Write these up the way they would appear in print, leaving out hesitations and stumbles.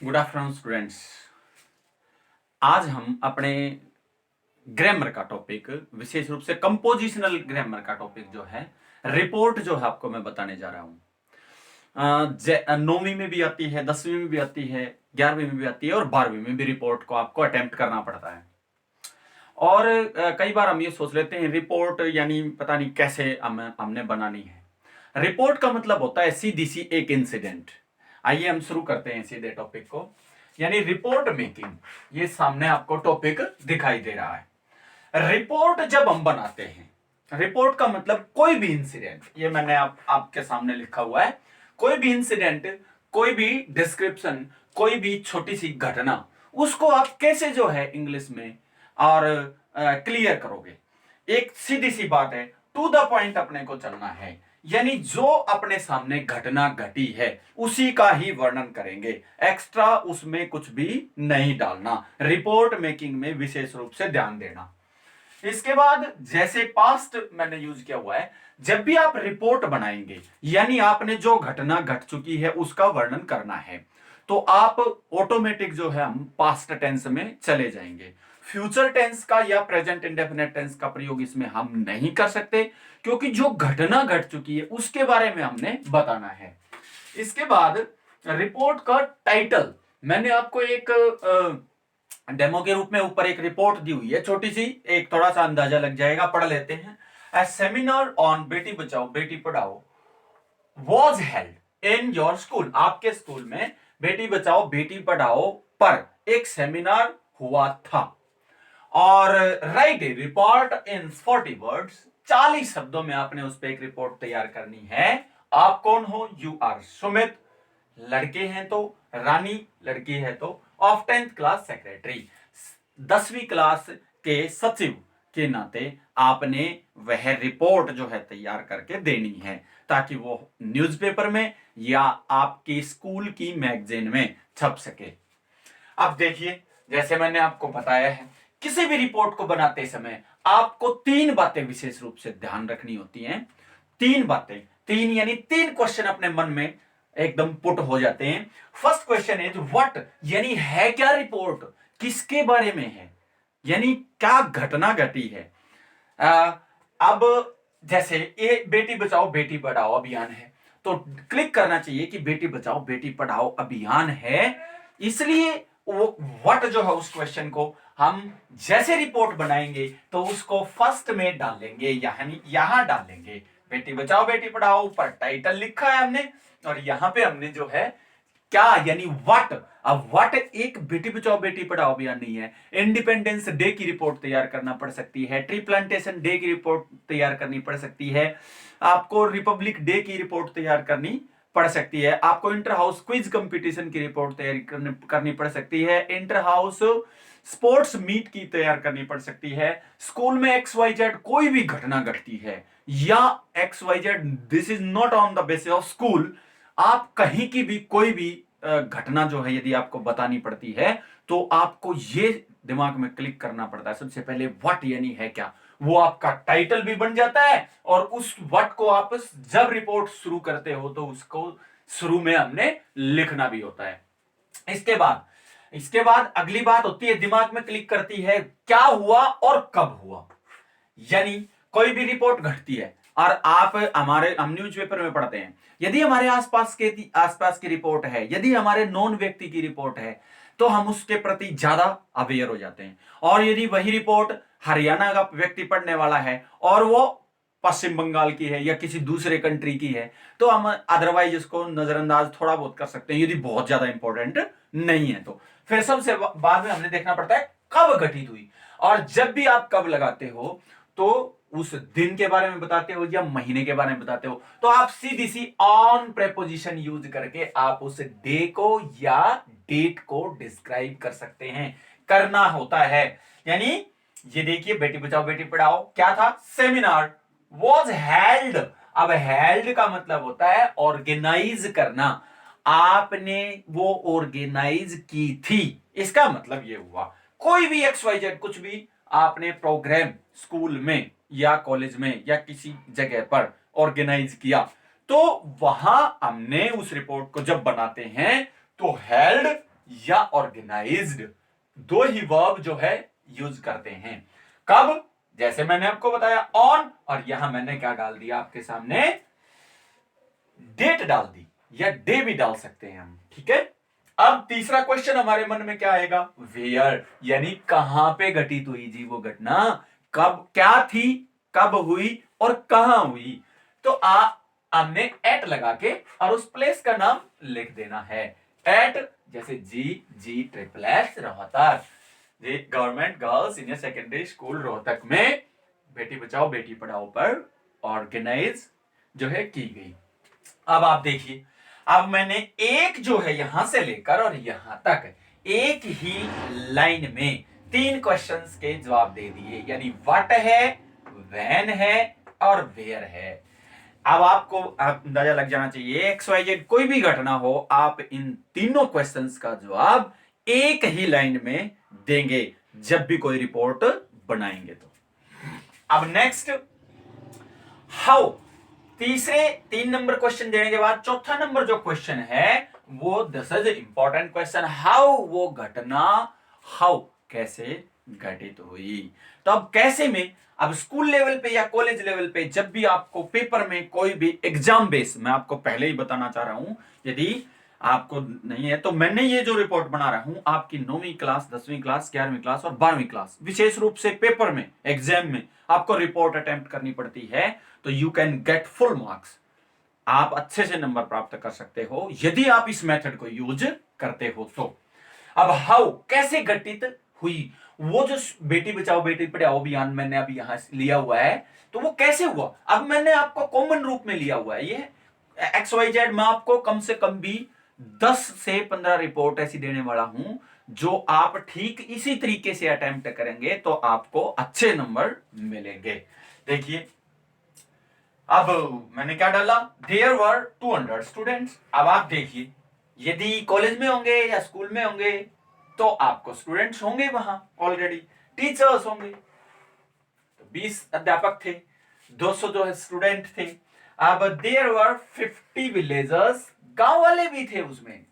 Good afternoon students. आज हम अपने ग्रामर का टॉपिक, विशेष रूप से कंपोजिशनल ग्रामर का टॉपिक जो है, रिपोर्ट जो है आपको मैं बताने जा रहा हूं। 9वीं में भी आती है, 10वीं में भी आती है, 11वीं में भी आती है और 12वीं में भी रिपोर्ट को आपको अटेम्प्ट करना पड़ता है। और कई बार हम ये सोच लेते हैं रिपोर्ट यानी पता नहीं कैसे हमने बनानी है। रिपोर्ट का मतलब होता है सीधी सी एक इंसिडेंट। आइए हम शुरू करते हैं सीधे टॉपिक को, यानी रिपोर्ट मेकिंग। ये सामने आपको टॉपिक दिखाई दे रहा है। रिपोर्ट जब हम बनाते हैं, रिपोर्ट का मतलब कोई भी इंसिडेंट, ये मैंने आपके सामने लिखा हुआ है, कोई भी इंसिडेंट, कोई भी डिस्क्रिप्शन, कोई भी छोटी सी घटना, उसको आप कैसे जो है इंग्लिश में और क्लियर करोगे। एक सीधी सी बात है, टू द पॉइंट अपने को चलना है, यानी जो अपने सामने घटना घटी है उसी का ही वर्णन करेंगे, एक्स्ट्रा उसमें कुछ भी नहीं डालना। रिपोर्ट मेकिंग में विशेष रूप से ध्यान देना। इसके बाद जैसे पास्ट मैंने यूज किया हुआ है, जब भी आप रिपोर्ट बनाएंगे यानी आपने जो घटना घट चुकी है उसका वर्णन करना है, तो आप ऑटोमेटिक जो है हम पास्ट टेंस में चले जाएंगे। फ्यूचर टेंस का या प्रेजेंट इंडेफिनिट टेंस का प्रयोग इसमें हम नहीं कर सकते, क्योंकि जो घटना घट चुकी है उसके बारे में हमने बताना है। इसके बाद रिपोर्ट का टाइटल, मैंने आपको एक डेमो के रूप में ऊपर एक रिपोर्ट दी हुई है, छोटी सी, एक थोड़ा सा अंदाजा लग जाएगा, पढ़ लेते हैं। ए seminar on Beti Bachao Beti Padhao was held in your school. आपके स्कूल में बेटी बचाओ बेटी पढ़ाओ पर एक सेमिनार हुआ था। और राइट ए रिपोर्ट इन 40 वर्ड्स, 40 शब्दों में आपने उस पर एक रिपोर्ट तैयार करनी है। आप कौन हो? यू आर सुमित, लड़के हैं तो रानी, लड़की है तो ऑफ 10th क्लास सेक्रेटरी, 10वीं क्लास के सचिव के नाते आपने वह रिपोर्ट जो है तैयार करके देनी है, ताकि वो न्यूज़पेपर में या आपकी स्कूल की मैगजीन में छप सके। अब देखिए, जैसे मैंने आपको बताया है, किसी भी रिपोर्ट को बनाते समय आपको 3 बातें विशेष रूप से ध्यान रखनी होती हैं। 3 बातें, 3 यानी 3 क्वेश्चन अपने मन में एकदम पुट हो जाते हैं। फर्स्ट क्वेश्चन इज व्हाट, यानी है क्या रिपोर्ट, किसके बारे में है, यानी क्या घटना घटी है। अब जैसे ये बेटी बचाओ बेटी पढ़ाओ अभियान है, तो क्लिक करना चाहिए कि बेटी बचाओ बेटी पढ़ाओ अभियान है, इसलिए वो व्हाट जो है उस क्वेश्चन को हम जैसे रिपोर्ट बनाएंगे तो उसको फर्स्ट में डालेंगे, यानी यहां डालेंगे बेटी बचाओ बेटी पढ़ाओ, ऊपर टाइटल लिखा है हमने, और यहां पे हमने जो है क्या, यानी व्हाट। अब व्हाट एक बेटी बचाओ बेटी पढ़ाओ अभियान नहीं है। इंडिपेंडेंस डे की रिपोर्ट तैयार करना पड़ सकती है, ट्री प्लांटेशन डे की रिपोर्ट तैयार करनी पड़ सकती है, आपको रिपब्लिक डे की रिपोर्ट तैयार करनी पड़ सकती है, आपको इंटर हाउस क्विज कंपटीशन की रिपोर्ट तैयारी करनी पड़ सकती है, इंटर हाउस स्पोर्ट्स मीट की तैयार करनी पड़ सकती है, स्कूल में XYZ कोई भी घटना घटती है या XYZ, this is not on the basis of school, आप कहीं की भी कोई भी घटना जो है यदि आपको बतानी पड़ती है तो आपको ये दिमाग में क्लिक करना पड़ता है सबसे पहले, व्हाट यानी है क्या, वो आपका टाइटल भी बन जाता है, और उस व्हाट को आप जब रिपोर्ट शुरू करते हो तो उसको शुरू में हमने लिखना भी होता है। इसके बाद अगली बात होती है, दिमाग में क्लिक करती है, क्या हुआ और कब हुआ। यानी कोई भी रिपोर्ट घटती है और हम न्यूज़पेपर में पढ़ते हैं, यदि हमारे आसपास की रिपोर्ट है, यदि हमारे नॉन व्यक्ति की रिपोर्ट है, तो हम उसके प्रति ज्यादा अवेयर हो जाते हैं। और यदि वही रिपोर्ट हरियाणा का व्यक्ति पढ़ने वाला है और वो पश्चिम बंगाल की है या किसी दूसरे कंट्री की है, तो हम अदरवाइज उसको नजरअंदाज थोड़ा बहुत कर सकते हैं, यदि बहुत ज्यादा इंपॉर्टेंट नहीं है तो। फिर सबसे बाद में हमने देखना पड़ता है कब घटित हुई, और जब भी आप कब लगाते हो तो उस दिन के बारे में बताते हो या महीने के बारे में बताते हो, तो आप सीधी सी ऑन प्रेपोजिशन यूज करके आप उस डे को या डेट को डिस्क्राइब कर सकते हैं, करना होता है। यानी ये देखिए, बेटी बचाओ बेटी पढ़ाओ क्या था, सेमिनार वॉज हेल्ड। अब हेल्ड का मतलब होता है ऑर्गेनाइज करना, आपने वो ऑर्गेनाइज की थी, इसका मतलब ये हुआ। कोई भी XYZ कुछ भी आपने प्रोग्राम स्कूल में या कॉलेज में या किसी जगह पर ऑर्गेनाइज किया, तो वहां हमने उस रिपोर्ट को जब बनाते हैं तो हेल्ड या ऑर्गेनाइज्ड दो ही वर्ब जो है यूज करते हैं। कब? जैसे मैंने आपको बताया ऑन, और यहां मैंने क्या डाल दिया आपके सामने, डेट डाल दी, या डे भी डाल सकते हैं हम, ठीक है। अब तीसरा क्वेश्चन हमारे मन में क्या आएगा, वेयर, यानी कहां पे घटित हुई जी वो घटना, कब, क्या थी, कब हुई और कहां हुई। तो हमने एट लगा के और उस प्लेस का नाम लिख देना है। एट जैसे G triple S Rohtak, government girls senior secondary school Rohtak में बेटी बचाओ बेटी पढ़ाओ पर ऑर्गेनाइज जो है की गई। अब आप देखिए, अब मैंने एक जो है यहां से लेकर और यहां तक एक ही लाइन में 3 क्वेश्चंस के जवाब दे दिए, यानी व्हाट है, व्हेन है और वेयर है। अब आपको अंदाजा लग जाना चाहिए, XYZ कोई भी घटना हो, आप इन तीनों क्वेश्चंस का जवाब एक ही लाइन में देंगे जब भी कोई रिपोर्ट बनाएंगे तो। अब नेक्स्ट हाउ, तीसरे 3 नंबर क्वेश्चन देने के बाद चौथा नंबर जो क्वेश्चन है वो this is important question, how, वो घटना हाउ कैसे घटित हुई। तो अब कैसे में, अब स्कूल लेवल पे या कॉलेज लेवल पे जब भी आपको पेपर में कोई भी एग्जाम बेस, मैं आपको पहले ही बताना चाह रहा हूं, यदि आपको नहीं है तो मैंने ये जो रिपोर्ट बना रहा हूं आपकी 9वीं क्लास, 10वीं क्लास, 11वीं क्लास और 12वीं क्लास, विशेष रूप से पेपर में, एग्जाम में आपको रिपोर्ट अटेम्प्ट करनी पड़ती है, तो you can get full marks, आप अच्छे से नंबर प्राप्त कर सकते हो यदि आप इस मेथड को यूज करते हो तो। अब हाउ, कैसे घटित हुई, वो जो बेटी बचाओ बेटी पढ़ाओ अभियान मैंने अभी यहां लिया हुआ है, तो वो कैसे हुआ, अब मैंने आपको कॉमन रूप में लिया हुआ है, ये XYZ मैं आपको कम से कम भी 10 से 15 रिपोर्ट ऐसी देने वाला हूं जो आप ठीक इसी तरीके से अटेम्प्ट करेंगे तो आपको अच्छे नंबर मिलेंगे। देखिए, अब मैंने क्या डाला, देयर वर 200 स्टूडेंट्स। अब आप देखिए, यदि कॉलेज में होंगे या स्कूल में होंगे तो आपको स्टूडेंट्स होंगे वहां ऑलरेडी, टीचर्स होंगे, तो 20 अध्यापक थे, 200 जो है स्टूडेंट थे। अब देयर वर 50 विलेजर्स, गांव वाले भी थे उसमें,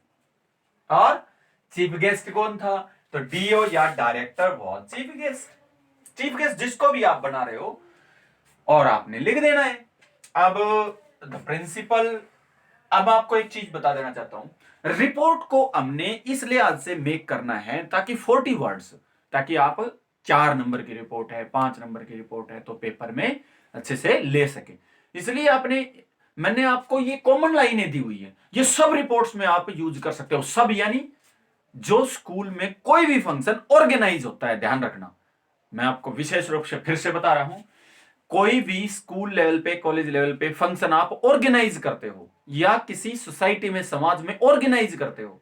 और चीफ गेस्ट कौन था, तो डीओ या director was chief guest. Chief guest जिसको भी आप बना रहे हो और आपने लिख देना है। अब द प्रिंसिपल, अब आपको एक चीज बता देना चाहता हूं, रिपोर्ट को हमने इस लिहाज से मेक करना है ताकि 40 वर्ड्स, ताकि आप 4 नंबर की रिपोर्ट है, 5 नंबर की रिपोर्ट है तो पेपर में अच्छे से ले सके, इसलिए मैंने आपको ये कॉमन लाइनें दी हुई है, ये सब रिपोर्ट्स में आप यूज कर सकते हो। सब यानी जो स्कूल में कोई भी फंक्शन ऑर्गेनाइज होता है, ध्यान रखना, मैं आपको विशेष रूप से फिर से बता रहा हूं, कोई भी स्कूल लेवल पे, कॉलेज लेवल पे फंक्शन आप ऑर्गेनाइज करते हो या किसी सोसाइटी में, समाज में ऑर्गेनाइज करते हो,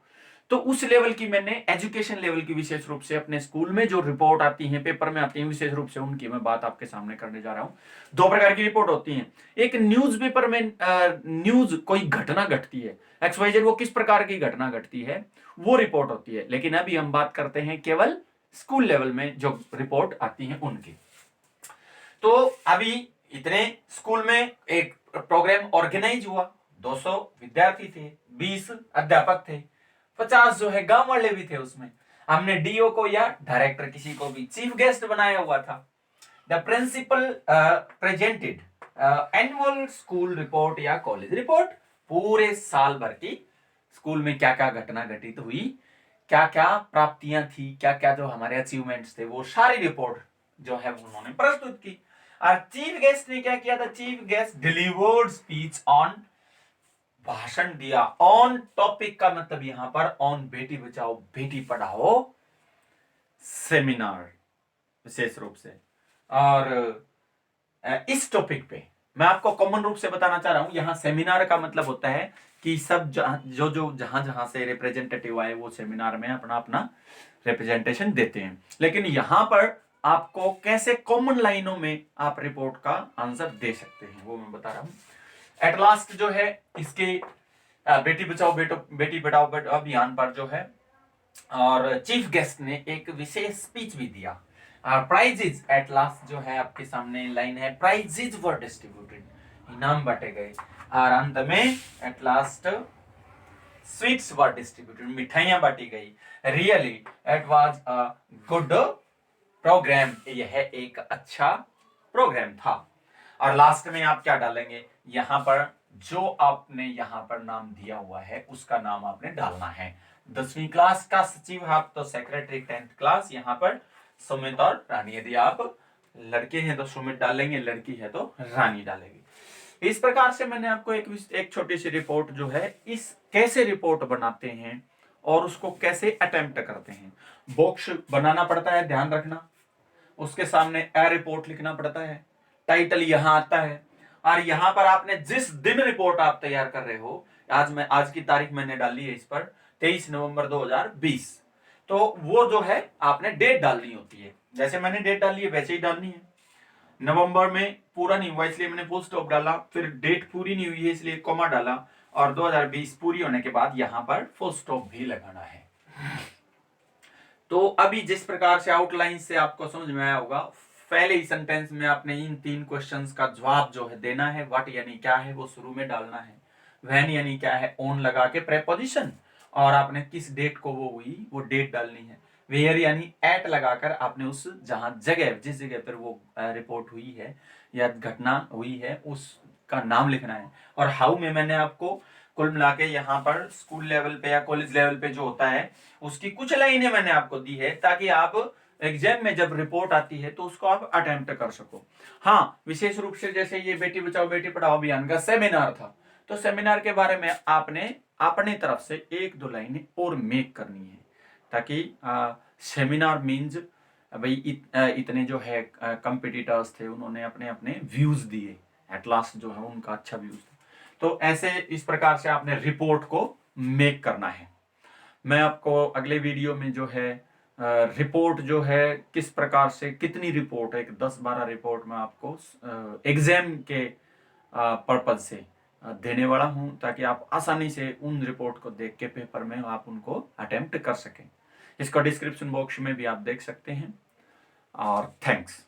तो उस लेवल की मैंने एजुकेशन लेवल की विशेष रूप से अपने स्कूल में जो रिपोर्ट आती है, पेपर में आती है, विशेष रूप से उनकी मैं बात आपके सामने करने जा रहा हूं। 2 प्रकार की रिपोर्ट होती है, एक न्यूज़पेपर में न्यूज कोई घटना घटती है, XYZ वो किस प्रकार की घटना घटती है वो रिपोर्ट होती है, लेकिन अभी हम बात करते हैं केवल स्कूल लेवल में जो रिपोर्ट आती है उनकी। तो अभी इतने स्कूल में एक प्रोग्राम ऑर्गेनाइज हुआ, 200 विद्यार्थी थे, 20 अध्यापक थे, 50 जो है गांव वाले भी थे उसमें, हमने डीओ को या डायरेक्टर किसी को भी चीफ गेस्ट बनाया हुआ था। The principal presented annual school report या कॉलेज रिपोर्ट, पूरे साल भर की स्कूल में क्या क्या घटना घटित हुई, क्या क्या प्राप्तियां थी, क्या क्या जो हमारे अचीवमेंट्स थे, वो सारी रिपोर्ट जो है उन्होंने प्रस्तुत की। और चीफ गेस्ट ने क्या किया था, chief guest delivered speech on, भाषण दिया, ऑन टॉपिक का मतलब यहां पर ऑन बेटी बचाओ बेटी पढ़ाओ सेमिनार विशेष रूप से। और इस टॉपिक पे मैं आपको कॉमन रूप से बताना चाह रहा हूं, यहां सेमिनार का मतलब होता है कि सब जो जहां जहां से रिप्रेजेंटेटिव आए वो सेमिनार में अपना अपना रिप्रेजेंटेशन देते हैं, लेकिन यहां पर आपको कैसे कॉमन लाइनों में आप रिपोर्ट का आंसर दे सकते हैं वो मैं बता रहा हूं। एट लास्ट जो है इसके बेटी बचाओ बेटी पढ़ाओ अभियान पर जो है, और चीफ गेस्ट ने एक विशेष स्पीच भी दिया। प्राइजेज एट लास्ट जो है आपके सामने लाइन है, प्राइजेज वर डिस्ट्रीब्यूटेड, इनाम बांटे गए। और अंत में at last sweets were distributed, मिठाइयां बांटी गई। Really it was a good programme, यह एक अच्छा प्रोग्राम था। और लास्ट में आप क्या डालेंगे, यहां पर जो आपने यहां पर नाम दिया हुआ है उसका नाम आपने डालना है। 10वीं क्लास का सचिव है तो सेक्रेटरी, 10th क्लास यहाँ पर सुमित और रानी। यदि आप लड़के हैं तो सुमित डालेंगे, लड़की है तो रानी डालेगी। इस प्रकार से मैंने आपको एक छोटी सी रिपोर्ट जो है, इस कैसे रिपोर्ट बनाते हैं और उसको कैसे अटेम्प्ट करते हैं। बॉक्स बनाना पड़ता है, ध्यान रखना, उसके सामने ए रिपोर्ट लिखना पड़ता है, टाइटल यहां आता है, और यहां पर आपने जिस दिन रिपोर्ट आप तैयार कर रहे हो, आज की तारीख मैंने डाली है इस पर 23 नवंबर 2020, तो वो जो है आपने डेट डालनी होती है। जैसे मैंने डेट डाली है वैसे ही डालनी है। नवंबर में पूरा नहीं हुआ इसलिए मैंने फुल स्टॉप डाला, फिर डेट पूरी नहीं हुई है इसलिए कॉमा डाला, और 2020 पूरी होने के बाद यहां पर फुल स्टॉप भी लगाना है। तो अभी जिस प्रकार से आउटलाइन से आपको समझ में आया होगा, पहले ही सेंटेंस में आपने इन 3 क्वेश्चंस का जवाब जो है देना है। व्हाट यानी क्या है वो शुरू में डालना है, व्हेन यानी क्या है ऑन लगा के प्रेपोजिशन, और आपने किस डेट को वो हुई वो डेट डालनी है। वेयर यानी एट लगाकर आपने उस जहां जगह, जिस जगह पर वो रिपोर्ट हुई है या घटना हुई है उसका नाम लिखना है। और हाउ में मैंने आपको कुल मिला के यहाँ पर स्कूल लेवल पे या कॉलेज लेवल पे जो होता है उसकी कुछ लाइनें मैंने आपको दी है, ताकि आप एग्जाम में जब रिपोर्ट आती है तो उसको आप अटेम्प्ट कर सको। हाँ, विशेष रूप से जैसे ये बेटी बचाओ बेटी पढ़ाओ अभियान का सेमिनार था, तो सेमिनार के बारे में आपने अपने तरफ से 1-2 लाइनें और मेक करनी है, ताकि सेमिनार मीन्स भाई इतने जो है कंपिटिटर्स थे, उन्होंने अपने अपने व्यूज दिए, एट लास्ट जो है उनका अच्छा व्यूज था। तो ऐसे इस प्रकार से आपने रिपोर्ट को मेक करना है। मैं आपको अगले वीडियो में जो है रिपोर्ट जो है किस प्रकार से, कितनी रिपोर्ट है, एक 10-12 रिपोर्ट में आपको एग्जाम के पर्पज से देने वाला हूं, ताकि आप आसानी से उन रिपोर्ट को देख के पेपर में आप उनको अटेम्प्ट कर सकें। इसका डिस्क्रिप्शन बॉक्स में भी आप देख सकते हैं। और थैंक्स।